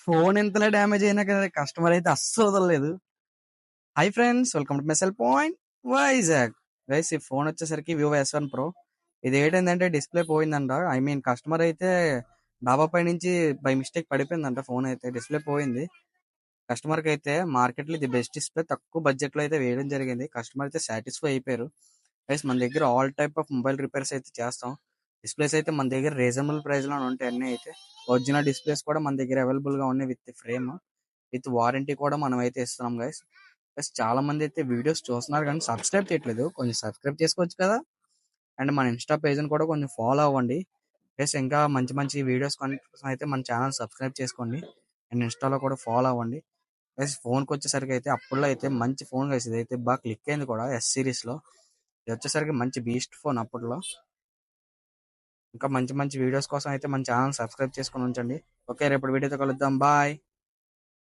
Phone ఎంతలా damage అయినా కదా కస్టమర్ అయితే అస్సలు వదలలేదు. Hi friends, welcome to my cell point Vizag. Guys, ఈ ఫోన్ వచ్చేసరికి వివో S1 Pro. ఇది ఏంటంటే డిస్ప్లే పోయిందంట. ఐ మీన్ కస్టమర్ అయితే డాబా పై నుంచి బై మిస్టేక్ పడిపోయిందంట. ఫోన్ అయితే డిస్ప్లే పోయింది. కస్టమర్ కి అయితే మార్కెట్ లో ఇది బెస్ట్ డిస్ప్లే, తక్కువ బడ్జెట్ లో అయితే వేయడం జరిగింది. కస్టమర్ అయితే సాటిస్ఫై అయిపోయారు. గైస్, మన దగ్గర all type of mobile repairs అయితే చేస్తాం. డిస్ప్లేస్ అయితే మన దగ్గర రీజనబుల్ ప్రైస్ లో ఉంటాయి. అన్ని అయితే ఒరిజినల్ డిస్ప్లేస్ కూడా మన దగ్గర అవైలబుల్ గా ఉన్నాయి, విత్ ఫ్రేమ్, విత్ వారంటీ కూడా మనం అయితే ఇస్తున్నాం. గైస్, ప్లస్ చాలా మంది అయితే వీడియోస్ చూస్తున్నారు కానీ సబ్స్క్రైబ్ చేయట్లేదు. కొంచెం సబ్స్క్రైబ్ చేసుకోవచ్చు కదా. అండ్ మన ఇన్స్టా పేజ్ ని కూడా కొంచెం ఫాలో అవ్వండి. ప్లస్ ఇంకా మంచి మంచి వీడియోస్ కోసం అయితే మన ఛానల్ సబ్స్క్రైబ్ చేసుకోండి. అండ్ ఇన్స్టాలో కూడా ఫాలో అవ్వండి. ప్లస్ ఫోన్కి వచ్చేసరికి అయితే అప్పుడులో అయితే మంచి ఫోన్ కలిసి ఇదైతే బాగా క్లిక్ అయింది కూడా సిరీస్ లో. ఇది వచ్చేసరికి మంచి బీస్ట్ ఫోన్ అప్పట్లో. ఇంకా మంచి మంచి వీడియోస్ కోసం అయితే మన ఛానల్ సబ్స్క్రైబ్ చేసుకొని ఉంచండి. ఓకే, రేపు వీడియోతో కలుద్దాం. బాయ్.